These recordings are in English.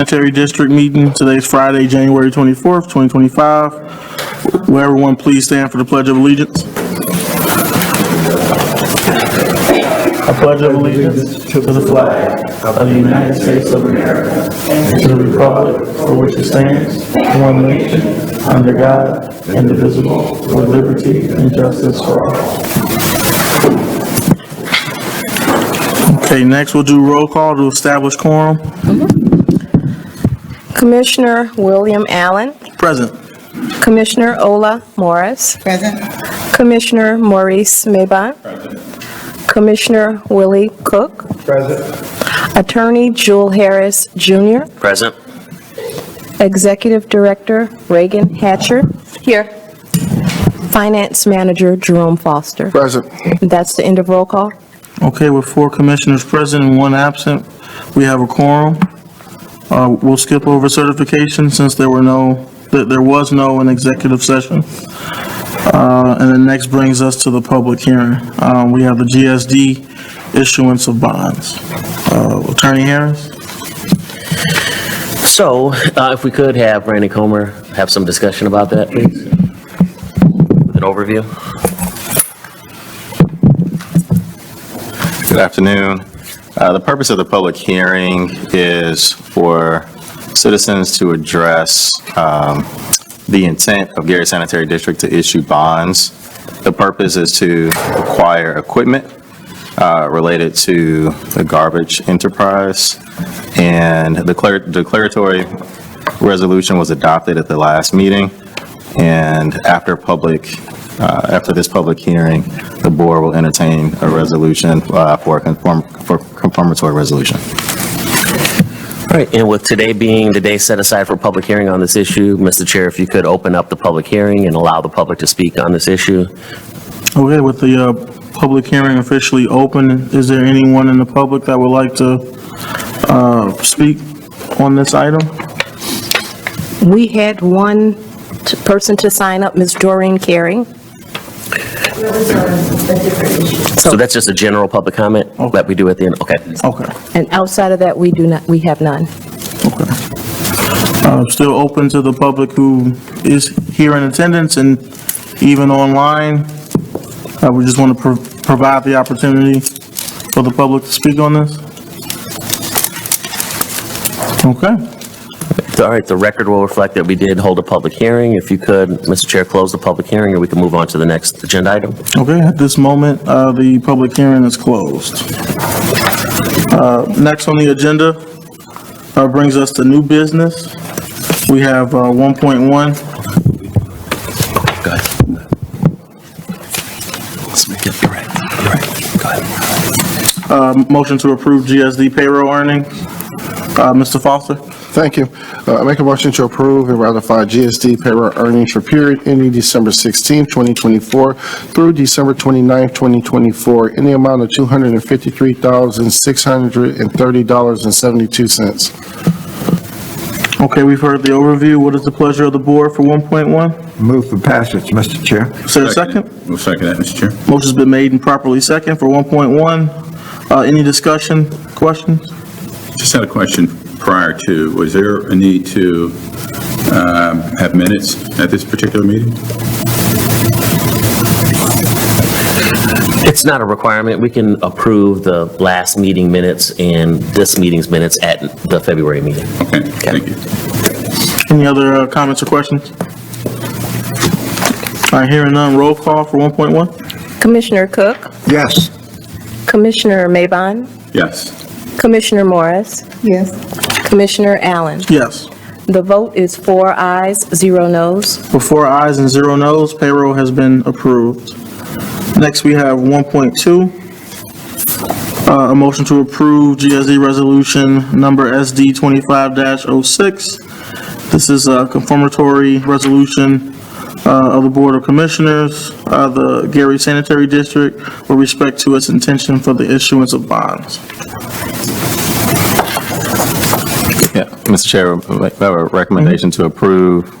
Sanitary District meeting. Today's Friday, January 24th, 2025. Will everyone please stand for the Pledge of Allegiance? I pledge allegiance to the flag of the United States of America and to the republic for which it stands, one nation, under God, indivisible, with liberty and justice for all. Okay, next we'll do roll call to establish quorum. Commissioner William Allen. Present. Commissioner Ola Morris. Present. Commissioner Maurice Mabon. Present. Commissioner Willie Cook. Present. Attorney Jewel Harris Jr. Present. Executive Director Reagan Hatcher. Here. Finance Manager Jerome Foster. Present. That's the end of roll call. Okay, with 4 commissioners present and 1 absent, we have a quorum. We'll skip over certification since there was no an executive session. And then next brings us to the public hearing. We have the GSD issuance of bonds. Attorney Harris? So, if we could have Randy Comer have some discussion about that, please? With an overview. Good afternoon. The purpose of the public hearing is for citizens to address the intent of Gary Sanitary District to issue bonds. The purpose is to acquire equipment related to the garbage enterprise, and the declaratory resolution was adopted at the last meeting, and after this public hearing, the board will entertain a resolution for confirmatory resolution. All right, and with today being the day set aside for public hearing on this issue, Mr. Chair, if you could open up the public hearing and allow the public to speak on this issue. Okay, with the public hearing officially open, is there anyone in the public that would like to speak on this item? We had one person to sign up, Ms. Doreen Carey. So that's just a general public comment that we do at the end? Okay. Okay. And outside of that, we have none. Okay. Still open to the public who is here in attendance and even online. We just want to provide the opportunity for the public to speak on this. Okay. All right, the record will reflect that we did hold a public hearing. If you could, Mr. Chair, close the public hearing, or we can move on to the next agenda item. Okay, at this moment, the public hearing is closed. Next on the agenda brings us to new business. We have 1.1. Go ahead. You're right. Go ahead. Motion to approve GSD payroll earnings. Mr. Foster? Thank you. I make a motion to approve and ratify GSD payroll earnings for period ending December 16, 2024 through December 29, 2024 in the amount of $253,630.72. Okay, we've heard the overview. What is the pleasure of the board for 1.1? Move for passage, Mr. Chair. Is there a second? We'll second that, Mr. Chair. Motion's been made and properly second for 1.1. Any discussion, questions? Just had a question prior to, was there a need to have minutes at this particular meeting? It's not a requirement. We can approve the last meeting minutes and this meeting's minutes at the February meeting. Okay, thank you. Any other comments or questions? All right, hearing none, roll call for 1.1. Commissioner Cook. Yes. Commissioner Mabon. Yes. Commissioner Morris. Yes. Commissioner Allen. Yes. The vote is 4 ayes, 0 noes. With 4 ayes and 0 noes, payroll has been approved. Next, we have 1.2. A motion to approve GSD resolution number SD 25-06. This is a confirmatory resolution of the Board of Commissioners, the Gary Sanitary District, with respect to its intention for the issuance of bonds. Yeah, Mr. Chair, we have a recommendation to approve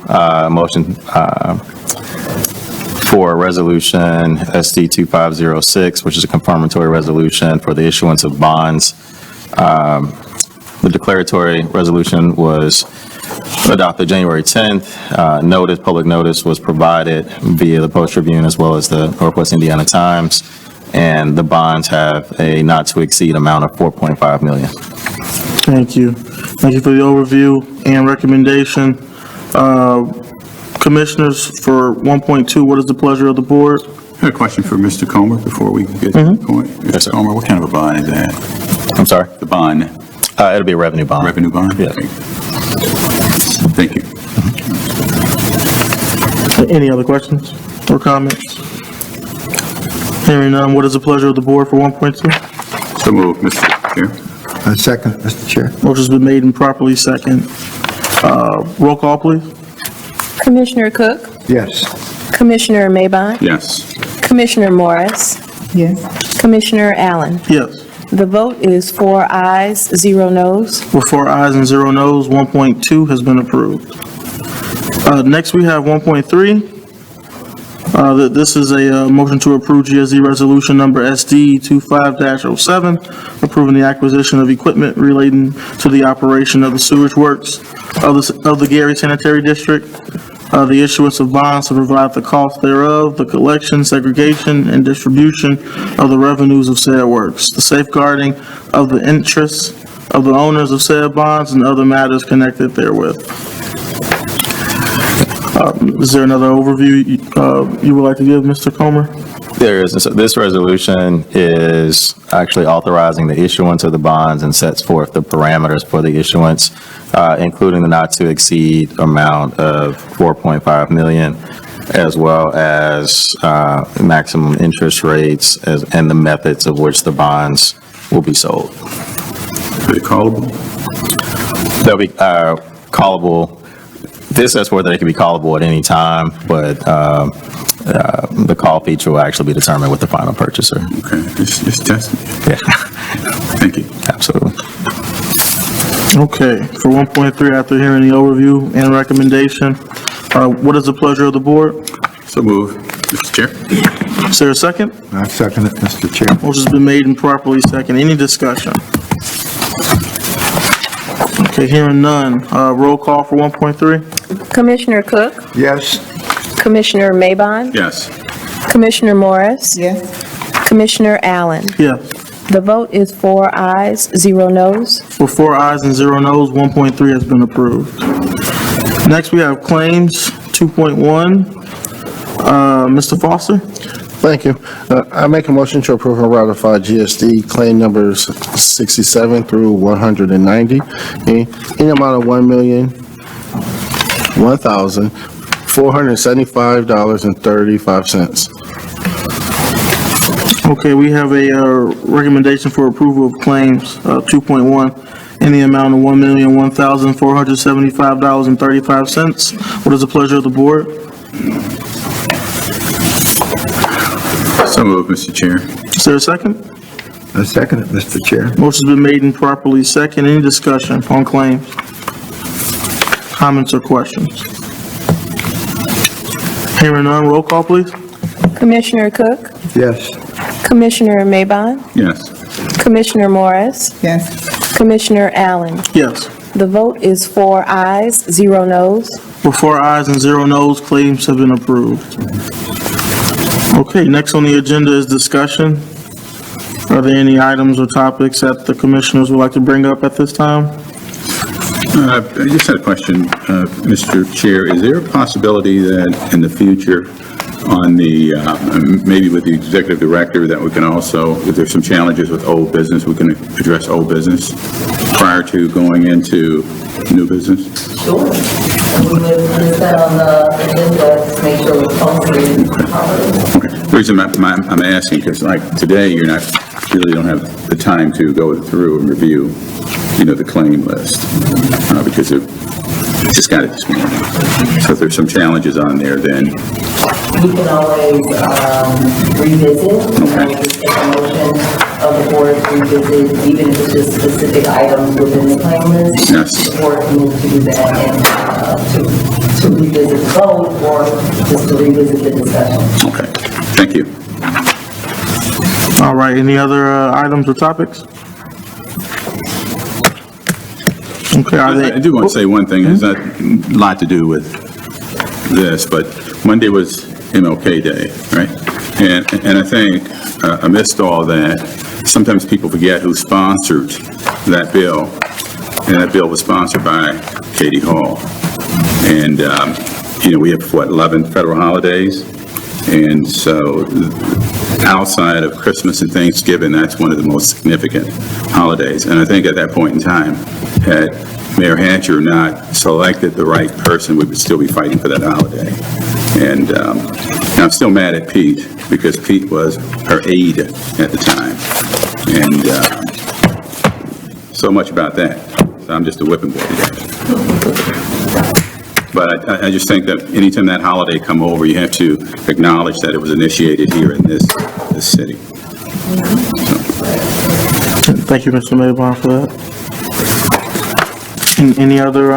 motion for resolution SD 2506, which is a confirmatory resolution for the issuance of bonds The declaratory resolution was adopted January 10th. Public notice was provided via the Post Tribune as well as the Northwest Indiana Times, and the bonds have a not-to-exceed amount of $4.5 million. Thank you. Thank you for the overview and recommendation. Commissioners, for 1.2, what is the pleasure of the board? I have a question for Mr. Comer before we get to the point. Mr. Comer, what kind of a bond is that? I'm sorry? The bond, It'll be a revenue bond. revenue bond? Yeah. Okay. Thank you. Any other questions or comments? Hearing none, what is the pleasure of the board for 1.2? So moved, Mr. Chair. I second it, Mr. Chair. Motion's been made and properly second. Roll call, please. Commissioner Cook, Yes. Commissioner Maybon, Yes. Commissioner Morris, Yes. Commissioner Allen. Yes. The vote is 4 ayes, 0 noes. With 4 ayes and 0 noes, 1.2 has been approved. Next, we have 1.3. This is a motion to approve GSD Resolution Number SD 25-07, approving the acquisition of equipment relating to the operation of the sewage works of the Gary Sanitary District, the issuance of bonds to provide the cost thereof, the collection, segregation, and distribution of the revenues of said works, the safeguarding of the interests of the owners of said bonds, and other matters connected therewith. Is there another overview you would like to give, Mr. Comer? There is. So this resolution is actually authorizing the issuance of the bonds and sets forth the parameters for the issuance, including the not-to-exceed amount of $4.5 million, as well as maximum interest rates and the methods of which the bonds will be sold. Are they callable? They'll be callable. This says whether they can be callable at any time, but the call feature will actually be determined with the final purchaser. Okay, just testing. Yeah, Thank you. absolutely. Okay, for 1.3, after hearing the overview and recommendation, what is the pleasure of the board? So moved, Mr. Chair. Is there a second? I second it, Mr. Chair. Motion's been made and properly second. Any discussion? Okay, hearing none. Roll call for 1.3? Commissioner Cook, Yes. Commissioner Maybon, Yes. Commissioner Morris, Yes. Commissioner Allen. Yes. The vote is 4 ayes, 0 noes. With 4 ayes and 0 noes, 1.3 has been approved. Next, we have claims 2.1. Mr. Foster? Thank you. I make a motion to approve and ratify GSD claim numbers 67 through 190 in the amount of $1,001,475.35. Okay, we have a recommendation for approval of claims 2.1 in the amount of $1,001,475.35. What is the pleasure of the board? So moved, Mr. Chair. Is there a second? I second it, Mr. Chair. Motion's been made and properly second. Any discussion on claims? Comments or questions? Hearing none, roll call, please. Commissioner Cook, Yes. Commissioner Maybon, Yes. Commissioner Morris, Yes. Commissioner Allen. Yes. The vote is 4 ayes, 0 noes. With 4 ayes and 0 noes, claims have been approved. Okay, next on the agenda is discussion. Are there any items or topics that the commissioners would like to bring up at this time? I just had a question, Mr. Chair. Is there a possibility that in the future, on the, maybe with the executive director, that we can also, if there's some challenges with old business, we can address old business prior to going into new business? Sure. And we would put that on the agenda to make sure it's posted properly. Okay. The reason I'm asking, because like today, you really don't have the time to go through and review, the claim list, because it just got it this morning. So if there's some challenges on there, then, We can always revisit, just take a motion of the board to revisit, even if it's just specific items within the claim list. Yes. The board can move to do that and to revisit the vote or just to revisit the discussion. okay. Thank you. All right, any other items or topics? Okay, are they? I do want to say one thing, it's not a lot to do with this, but Monday was MLK Day, right? And I think amidst all that, sometimes people forget who sponsored that bill, and that bill was sponsored by Katie Hall. And, we have, 11 federal holidays? And so outside of Christmas and Thanksgiving, that's one of the most significant holidays. And I think at that point in time, had Mayor Hatcher not selected the right person, we would still be fighting for that holiday. And I'm still mad at Pete, because Pete was her aide at the time. And so much about that. So I'm just a whipping boy today. But I just think that anytime that holiday come over, you have to acknowledge that it was initiated here in this city. Thank you, Mr. Maybon, for that. Any other,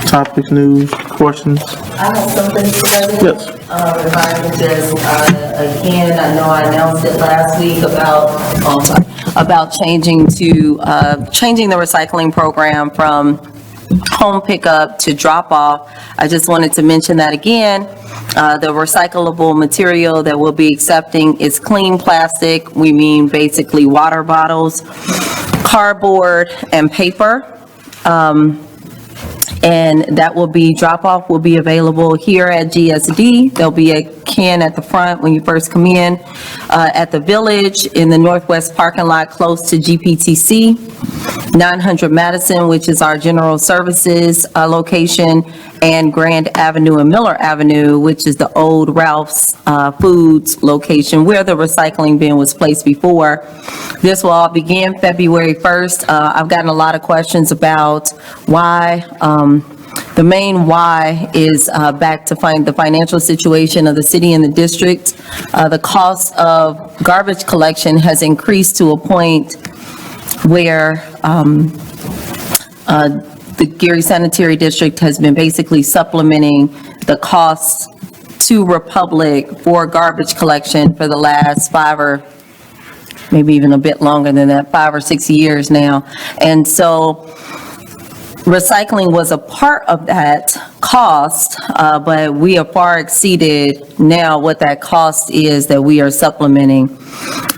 topics, news, questions? I have something, Mr. President. Yes. If I could just, again, I know I announced it last week about changing the recycling program from home pickup to drop off. I just wanted to mention that again. The recyclable material that we'll be accepting is clean plastic. We mean basically water bottles, cardboard, and paper. And that will be, drop-off will be available here at GSD. There'll be a can at the front when you first come in, at the Village, in the Northwest parking lot close to GPTC, 900 Madison, which is our general services location, and Grand Avenue and Miller Avenue, which is the old Ralph's Foods location where the recycling bin was placed before. This will all begin February 1st. I've gotten a lot of questions about why. The main why is back to the financial situation of the city and the district. The cost of garbage collection has increased to a point where the Gary Sanitary District has been basically supplementing the costs to Republic for garbage collection for the last 5 or maybe even a bit longer than that, 5 or 6 years now. And so recycling was a part of that cost, but we have far exceeded now what that cost is that we are supplementing.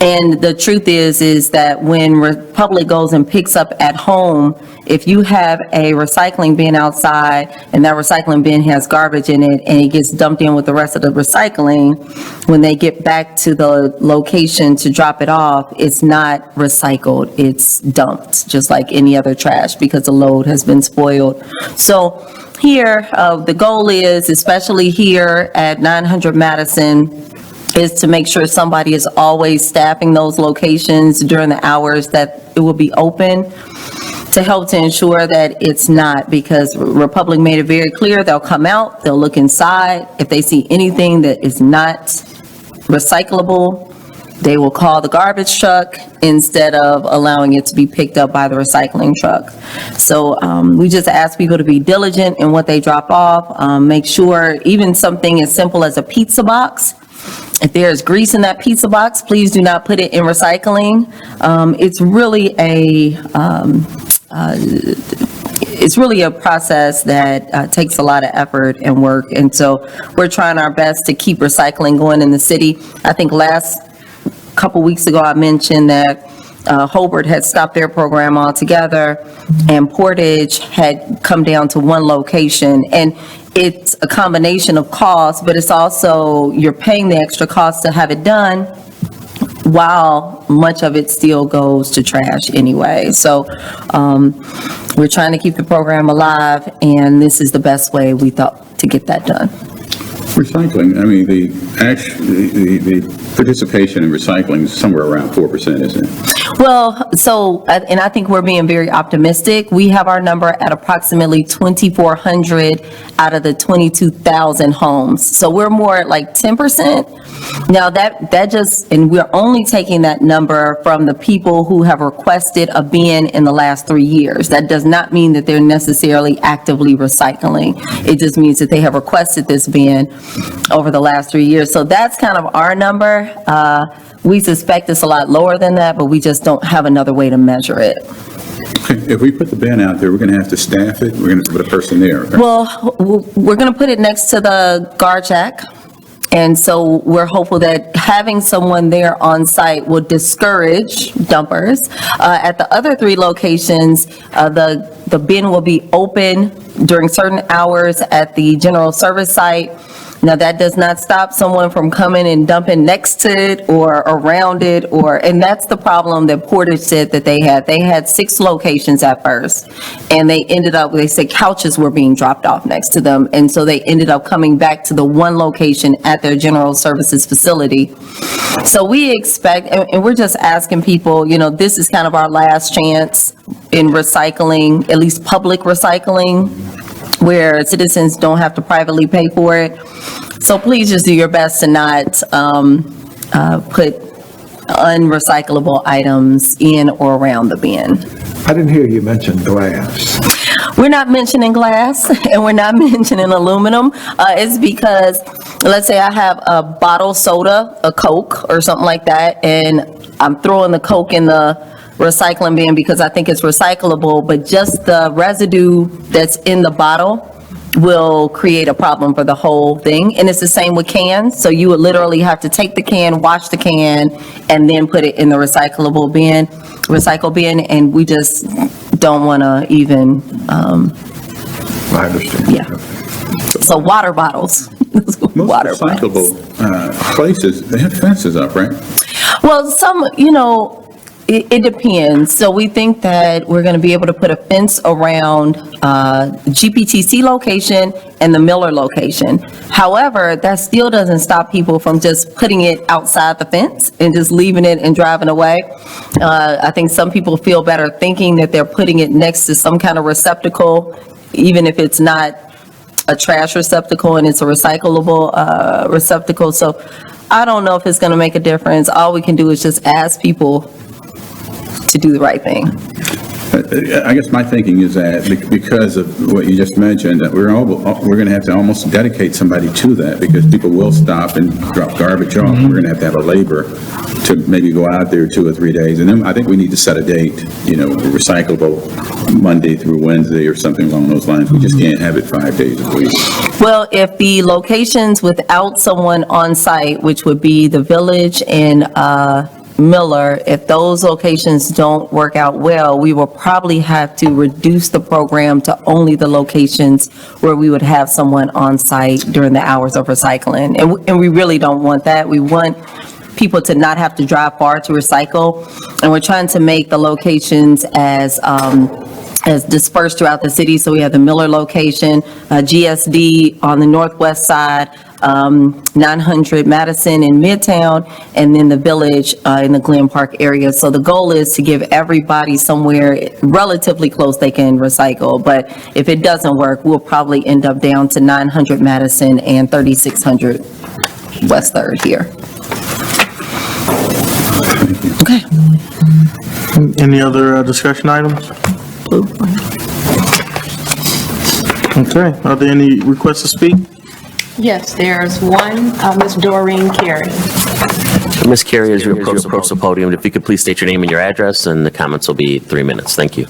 And the truth is that when Republic goes and picks up at home, if you have a recycling bin outside and that recycling bin has garbage in it and it gets dumped in with the rest of the recycling, when they get back to the location to drop it off, it's not recycled, it's dumped, just like any other trash, because the load has been spoiled. So here, the goal is, especially here at 900 Madison, is to make sure somebody is always staffing those locations during the hours that it will be open, to help to ensure that it's not, because Republic made it very clear, they'll come out, they'll look inside. If they see anything that is not recyclable, they will call the garbage truck instead of allowing it to be picked up by the recycling truck. So we just ask people to be diligent in what they drop off. Make sure even something as simple as a pizza box, if there's grease in that pizza box, please do not put it in recycling. It's really a process that takes a lot of effort and work. And so we're trying our best to keep recycling going in the city. I think last couple weeks ago, I mentioned that Hobart had stopped their program altogether and Portage had come down to one location. And it's a combination of costs, but it's also, you're paying the extra cost to have it done while much of it still goes to trash anyway. So we're trying to keep the program alive, and this is the best way we thought to get that done. Recycling, I mean, the participation in recycling is somewhere around 4%, isn't it? Well, so, and I think we're being very optimistic. We have our number at approximately 2,400 out of the 22,000 homes. So we're more at like 10%. Now that just, and we're only taking that number from the people who have requested a bin in the last 3 years. That does not mean that they're necessarily actively recycling. It just means that they have requested this bin over the last 3 years. So that's kind of our number. We suspect it's a lot lower than that, but we just don't have another way to measure it. Okay, if we put the bin out there, we're going to have to staff it, we're going to put a person there. Right? Well, we're going to put it next to the guard shack. And so we're hopeful that having someone there on site will discourage dumpers. At the other 3 locations, the bin will be open during certain hours at the general service site. Now, that does not stop someone from coming and dumping next to it or around it, and that's the problem that Portage said that they had. They had 6 locations at first, and they said couches were being dropped off next to them, and so they ended up coming back to the one location at their general services facility. So we expect, and we're just asking people, this is kind of our last chance in recycling, at least public recycling, where citizens don't have to privately pay for it. So please just do your best to not put unrecyclable items in or around the bin. I didn't hear you mention glass. We're not mentioning glass and we're not mentioning aluminum. It's because, let's say I have a bottle soda, a Coke or something like that, and I'm throwing the Coke in the recycling bin because I think it's recyclable, but just the residue that's in the bottle will create a problem for the whole thing. And it's the same with cans. So you would literally have to take the can, wash the can, and then put it in the recycle bin. And we just don't want to even, I understand. yeah. So water bottles. Most Water bottles. recyclable places, they have fences up, right? Well, some, it depends. So we think that we're going to be able to put a fence around GPTC location and the Miller location. However, that still doesn't stop people from just putting it outside the fence and just leaving it and driving away. I think some people feel better thinking that they're putting it next to some kind of receptacle, even if it's not a trash receptacle and it's a recyclable receptacle. So I don't know if it's going to make a difference. All we can do is just ask people to do the right thing. I guess my thinking is that because of what you just mentioned, that we're going to have to almost dedicate somebody to that, because people will stop and drop garbage off. We're going to have a labor to maybe go out there 2 or 3 days. And then I think we need to set a date, recyclable Monday through Wednesday or something along those lines. We just can't have it 5 days a week. Well, if the locations without someone on site, which would be the Village and Miller, if those locations don't work out well, we will probably have to reduce the program to only the locations where we would have someone on site during the hours of recycling. And we really don't want that. We want people to not have to drive far to recycle. And we're trying to make the locations as dispersed throughout the city. So we have the Miller location, GSD on the northwest side, 900 Madison in Midtown, and then the Village in the Glen Park area. So the goal is to give everybody somewhere relatively close they can recycle. But if it doesn't work, we'll probably end up down to 900 Madison and 3600 West 3rd here. Okay. Any other discussion items? Okay, are there any requests to speak? Yes, there's one, Ms. Doreen Carey. Ms. Carey, as you approach the podium, if you could please state your name and your address, and the comments will be 3 minutes. Thank you.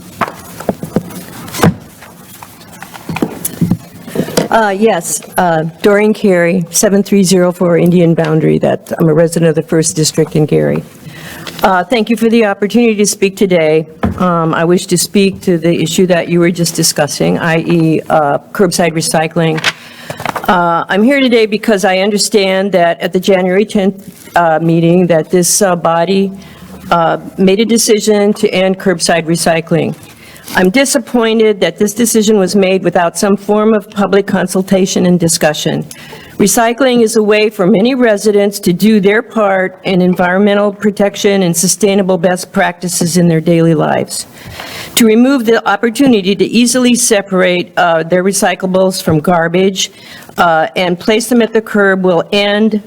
Yes, Doreen Carey, 7304 Indian Boundary, that I'm a resident of the 1st District in Gary. Thank you for the opportunity to speak today. I wish to speak to the issue that you were just discussing, i.e. Curbside recycling. I'm here today because I understand that at the January 10th meeting that this body made a decision to end curbside recycling. I'm disappointed that this decision was made without some form of public consultation and discussion. Recycling is a way for many residents to do their part in environmental protection and sustainable best practices in their daily lives. To remove the opportunity to easily separate their recyclables from garbage and place them at the curb will end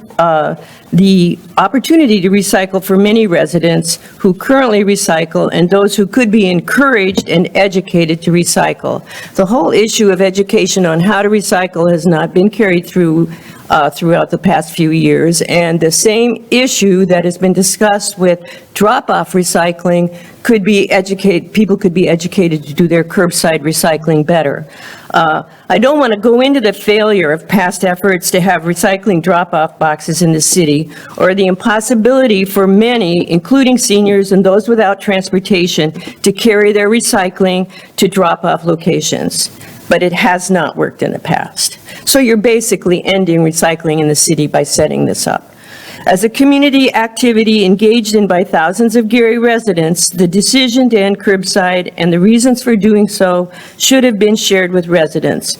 the opportunity to recycle for many residents who currently recycle and those who could be encouraged and educated to recycle. The whole issue of education on how to recycle has not been carried through throughout the past few years, and the same issue that has been discussed with drop-off recycling could be people could be educated to do their curbside recycling better. I don't want to go into the failure of past efforts to have recycling drop-off boxes in the city, or the impossibility for many, including seniors and those without transportation, to carry their recycling to drop-off locations. But it has not worked in the past. So you're basically ending recycling in the city by setting this up. As a community activity engaged in by thousands of Gary residents, the decision to end curbside and the reasons for doing so should have been shared with residents.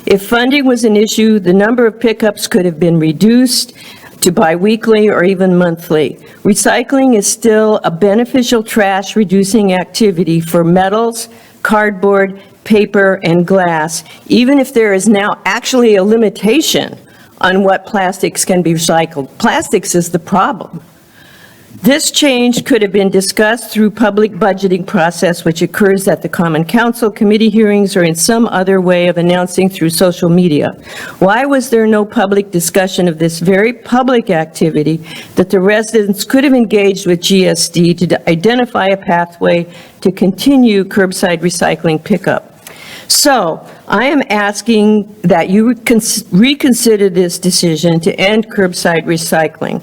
If funding was an issue, the number of pickups could have been reduced to biweekly or even monthly. Recycling is still a beneficial trash reducing activity for metals, cardboard, paper, and glass, even if there is now actually a limitation on what plastics can be recycled. Plastics is the problem. This change could have been discussed through public budgeting process, which occurs at the Common Council committee hearings or in some other way of announcing through social media. Why was there no public discussion of this very public activity that the residents could have engaged with GSD to identify a pathway to continue curbside recycling pickup? So I am asking that you reconsider this decision to end curbside recycling.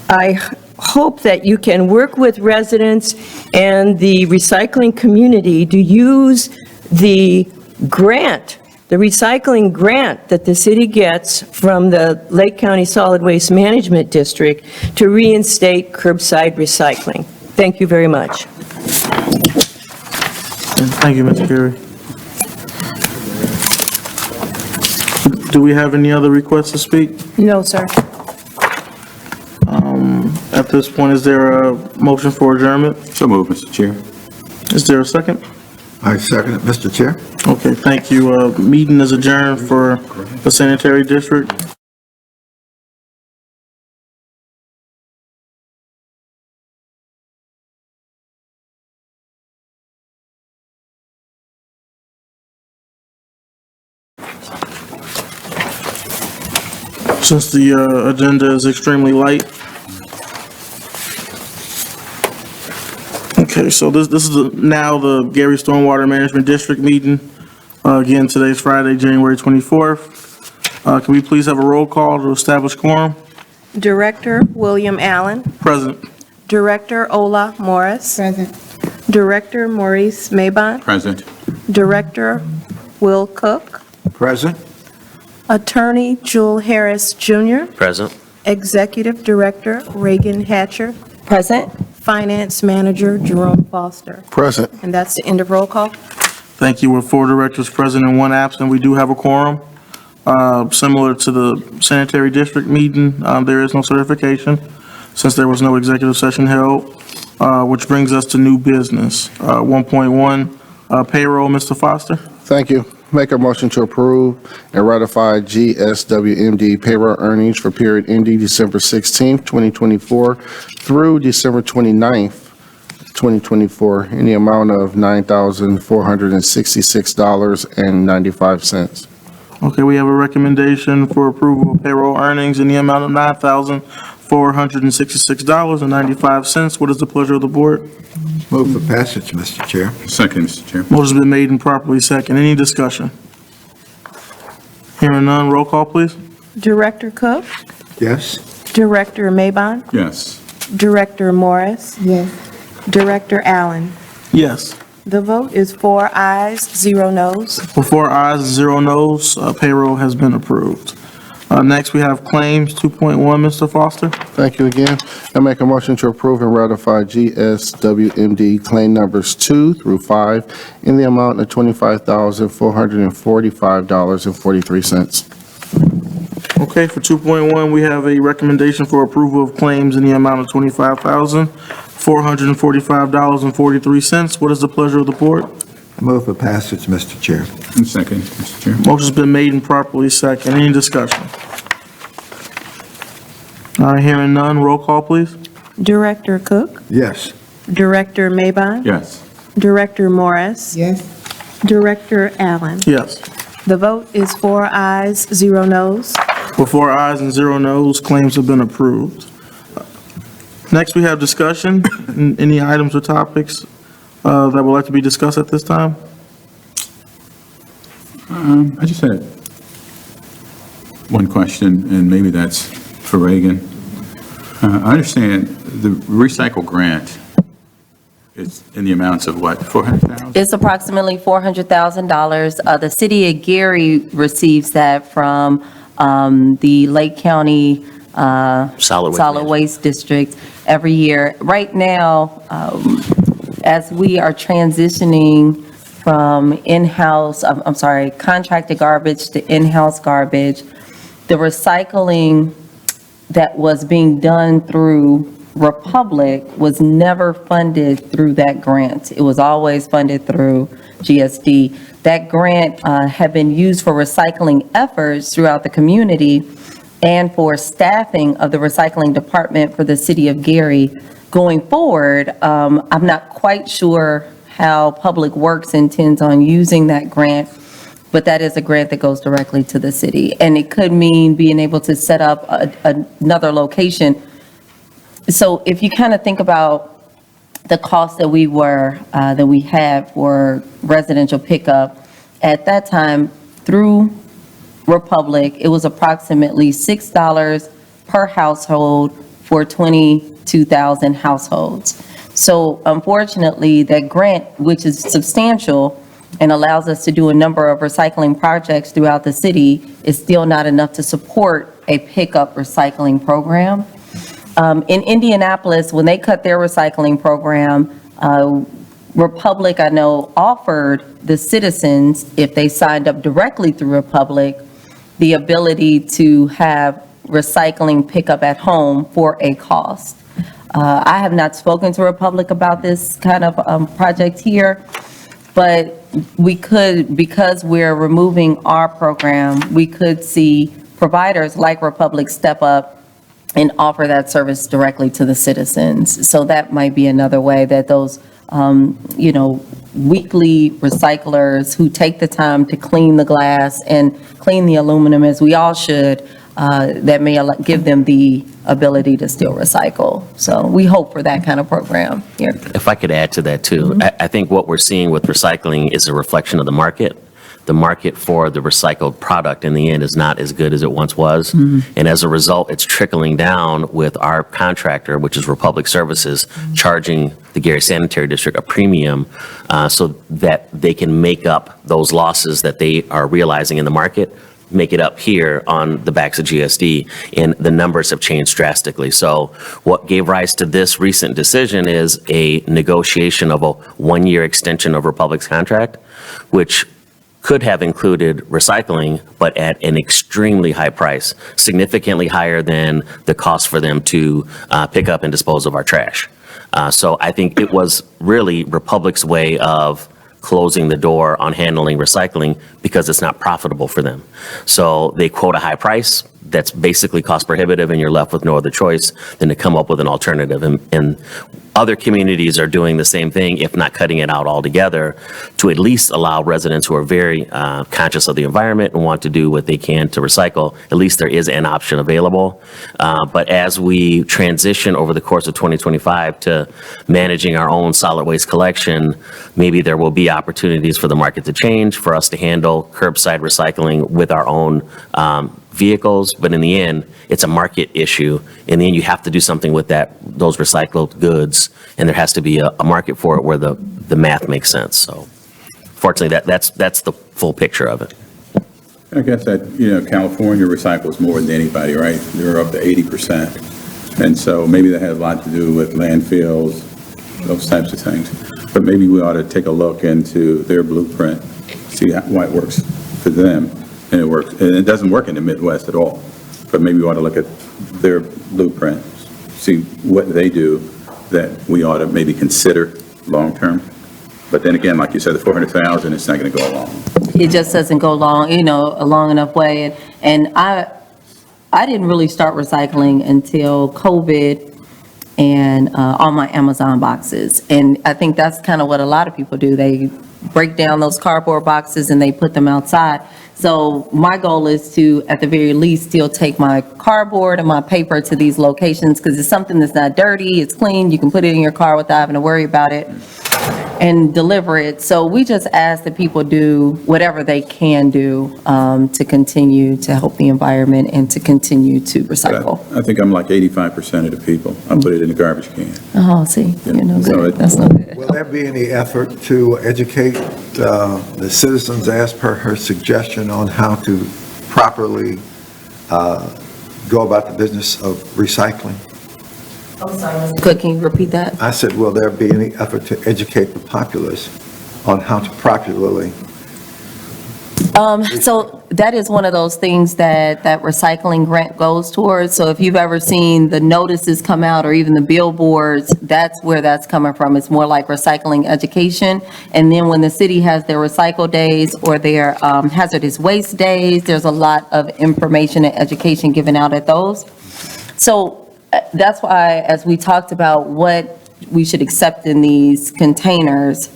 I hope that you can work with residents and the recycling community to use the grant, the recycling grant that the city gets from the Lake County Solid Waste Management District to reinstate curbside recycling. Thank you very much. Thank you, Ms. Carey. Do we have any other requests to speak? No, sir. At this point, is there a motion for adjournment? So moved, Mr. Chair. Is there a second? I second it, Mr. Chair. Okay, thank you. Meeting is adjourned for the Sanitary District. Since the agenda is extremely light. Okay, so this is now the Gary Stormwater Management District meeting. Again, today's Friday, January 24th. Can we please have a roll call to establish quorum? Director William Allen. Present. Director Ola Morris. Present. Director Maurice Mabon. Present. Director Will Cook. Present. Attorney Jewel Harris Jr. Present. Executive Director Reagan Hatcher. Present? Finance Manager Jerome Foster. Present. And that's the end of roll call. Thank you. With 4 directors present and 1 absent, we do have a quorum. Similar to the Sanitary District meeting, there is no certification since there was no executive session held, which brings us to new business. 1.1 payroll, Mr. Foster. Thank you. Make a motion to approve and ratify GSWMD payroll earnings for period ending December 16th, 2024 through December 29th, 2024 in the amount of $9,466.95. Okay, we have a recommendation for approval of payroll earnings in the amount of $9,466.95. What is the pleasure of the board? Move for passage, Mr. Chair. Second, Mr. Chair. Motion's been made and properly second. Any discussion? Hearing none, roll call, please. Director Cook. Yes. Director Mabon. Yes. Director Morris. Yes. Director Allen. Yes. The vote is 4 ayes, 0 noes. With 4 ayes and 0 noes, payroll has been approved. Next, we have claims 2.1, Mr. Foster. Thank you again. I make a motion to approve and ratify GSWMD claim numbers 2 through 5 in the amount of $25,445.43. Okay, for 2.1, we have a recommendation for approval of claims in the amount of $25,445.43. What is the pleasure of the board? Move for passage, Mr. Chair. And second, Mr. Chair. Motion's been made and properly second. Any discussion? All right, hearing none, roll call, please. Director Cook. Yes. Director Mabon. Yes. Director Morris. Yes. Director Allen. Yes. The vote is 4 ayes, 0 noes. With 4 ayes and 0 noes, claims have been approved. Next, we have discussion. Any items or topics that would like to be discussed at this time? I just had one question, and maybe that's for Reagan. I understand the recycle grant is in the amounts of what, 400,000? It's approximately $400,000. The city of Gary receives that from the Lake County Solid Waste District every year. Right now, as we are transitioning from contracted garbage to in-house garbage, the recycling that was being done through Republic was never funded through that grant. It was always funded through GSD. That grant had been used for recycling efforts throughout the community and for staffing of the recycling department for the city of Gary. Going forward, I'm not quite sure how Public Works intends on using that grant, but that is a grant that goes directly to the city. And it could mean being able to set up another location. So if you kind of think about the cost that we had for residential pickup, at that time, through Republic, it was approximately $6 per household for 22,000 households. So unfortunately, that grant, which is substantial and allows us to do a number of recycling projects throughout the city, is still not enough to support a pickup recycling program. In Indianapolis, when they cut their recycling program, Republic, I know, offered the citizens, if they signed up directly through Republic, the ability to have recycling pickup at home for a cost. I have not spoken to Republic about this kind of project here, but we could, because we're removing our program, we could see providers like Republic step up and offer that service directly to the citizens. So that might be another way that those, weekly recyclers who take the time to clean the glass and clean the aluminum, as we all should, that may give them the ability to still recycle. So we hope for that kind of program here. If I could add to that too, I think what we're seeing with recycling is a reflection of the market. The market for the recycled product in the end is not as good as it once was. And as a result, it's trickling down with our contractor, which is Republic Services, charging the Gary Sanitary District a premium so that they can make up those losses that they are realizing in the market, make it up here on the backs of GSD, and the numbers have changed drastically. So what gave rise to this recent decision is a negotiation of a one-year extension of Republic's contract, which could have included recycling, but at an extremely high price, significantly higher than the cost for them to pick up and dispose of our trash. So I think it was really Republic's way of closing the door on handling recycling because it's not profitable for them. So they quote a high price that's basically cost prohibitive, and you're left with no other choice than to come up with an alternative. And other communities are doing the same thing, if not cutting it out altogether, to at least allow residents who are very conscious of the environment and want to do what they can to recycle. At least there is an option available. But as we transition over the course of 2025 to managing our own solid waste collection, maybe there will be opportunities for the market to change, for us to handle curbside recycling with our own vehicles, but in the end, it's a market issue. In the end, you have to do something with those recycled goods, and there has to be a market for it where the math makes sense. So fortunately, that's the full picture of it. I guess that, California recycles more than anybody, right? They're up to 80%. And so maybe that has a lot to do with landfills, those types of things. But maybe we ought to take a look into their blueprint, see why it works for them. And it works, and it doesn't work in the Midwest at all. But maybe we ought to look at their blueprint, see what they do that we ought to maybe consider long-term. But then again, like you said, the 400,000, it's not going to go along. It just doesn't go long, a long enough way. And I didn't really start recycling until COVID and on my Amazon boxes. And I think that's kind of what a lot of people do. They break down those cardboard boxes and they put them outside. So my goal is to, at the very least, still take my cardboard and my paper to these locations, because it's something that's not dirty, it's clean, you can put it in your car without having to worry about it, and deliver it. So we just ask that people do whatever they can do to continue to help the environment and to continue to recycle. I think I'm like 85% of the people. I put it in the garbage can. Oh, see, you're no So good. it- That's no good. Will there be any effort to educate the citizens, as per her suggestion, on how to properly go about the business of recycling? Cook, can you repeat that? I said, will there be any effort to educate the populace on how to properly? So that is one of those things that recycling grant goes towards. So if you've ever seen the notices come out or even the billboards, that's where that's coming from. It's more like recycling education. And then when the city has their recycle days or their hazardous waste days, there's a lot of information and education given out at those. So that's why, as we talked about what we should accept in these containers,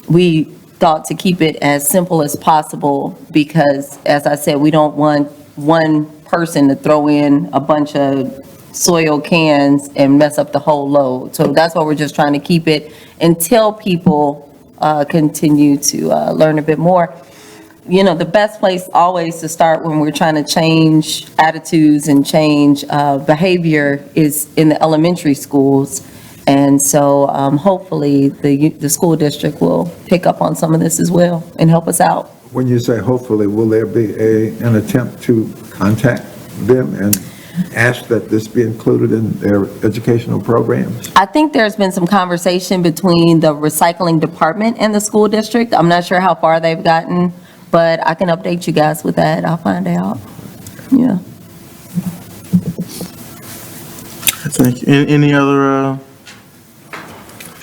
we thought to keep it as simple as possible, because, as I said, we don't want one person to throw in a bunch of soil cans and mess up the whole load. So that's why we're just trying to keep it until people continue to learn a bit more. You know, the best place always to start when we're trying to change attitudes and change behavior is in the elementary schools. And so hopefully the school district will pick up on some of this as well and help us out. When you say hopefully, will there be an attempt to contact them and ask that this be included in their educational programs? I think there's been some conversation between the recycling department and the school district. I'm not sure how far they've gotten, but I can update you guys with that. I'll find out. Yeah. Thank you. Any other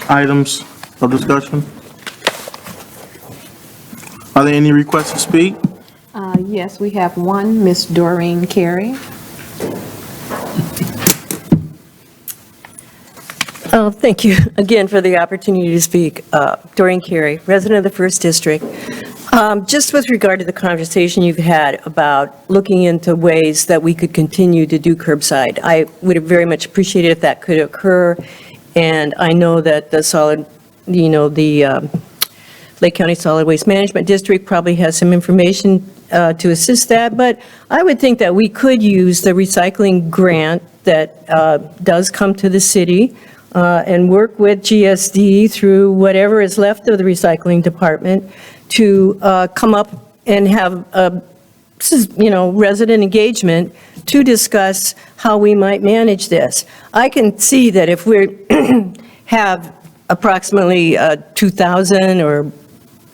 items of discussion? Are there any requests to speak? Yes, we have one, Ms. Doreen Carey. Oh, thank you again for the opportunity to speak. Doreen Carey, resident of the 1st District. Just with regard to the conversation you've had about looking into ways that we could continue to do curbside, I would have very much appreciated if that could occur. And I know that the Lake County Solid Waste Management District probably has some information to assist that, but I would think that we could use the recycling grant that does come to the city and work with GSD through whatever is left of the recycling department to come up and have, resident engagement to discuss how we might manage this. I can see that if we have approximately 2,000 or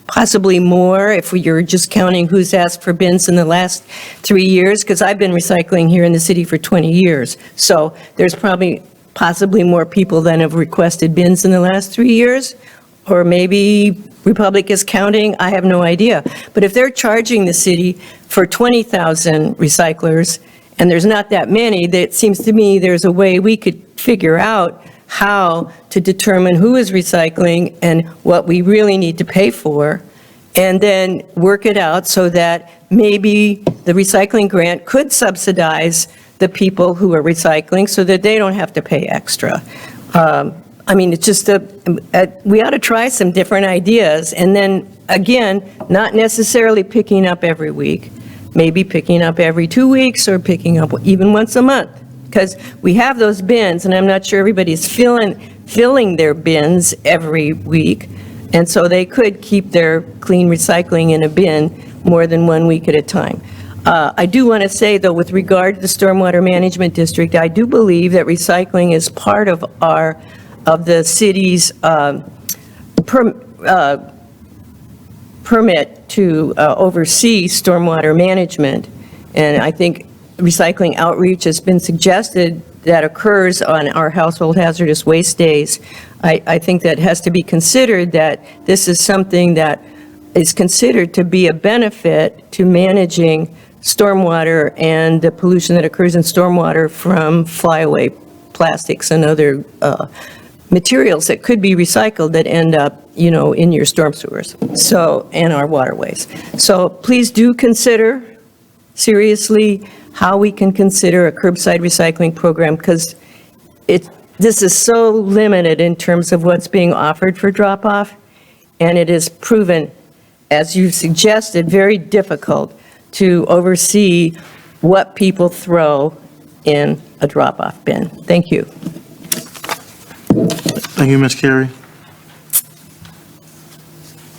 possibly more, if you're just counting who's asked for bins in the last 3 years, because I've been recycling here in the city for 20 years. So there's possibly more people than have requested bins in the last 3 years, or maybe Republic is counting, I have no idea. But if they're charging the city for 20,000 recyclers, and there's not that many, it seems to me there's a way we could figure out how to determine who is recycling and what we really need to pay for, and then work it out so that maybe the recycling grant could subsidize the people who are recycling so that they don't have to pay extra. It's just we ought to try some different ideas, and then, again, not necessarily picking up every week, maybe picking up every 2 weeks or picking up even once a month, because we have those bins, and I'm not sure everybody's filling their bins every week, and so they could keep their clean recycling in a bin more than 1 week at a time. I do want to say, though, with regard to the Stormwater Management District, I do believe that recycling is part of the city's permit to oversee stormwater management. And I think recycling outreach has been suggested that occurs on our household hazardous waste days. I think that has to be considered, that this is something that is considered to be a benefit to managing stormwater and the pollution that occurs in stormwater from flyaway plastics and other materials that could be recycled that end up, in your storm sewers, and our waterways. So please do consider seriously how we can consider a curbside recycling program, because this is so limited in terms of what's being offered for drop-off, and it is proven, as you suggested, very difficult to oversee what people throw in a drop-off bin. Thank you. Thank you, Ms. Carey.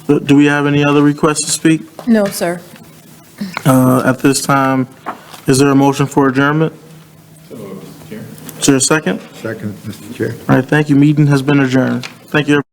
Do we have any other requests to speak? No, sir. At this time, is there a motion for adjournment? Is there a second? Second, Mr. Chair. All right, thank you. Meeting has been adjourned. Thank you, everyone.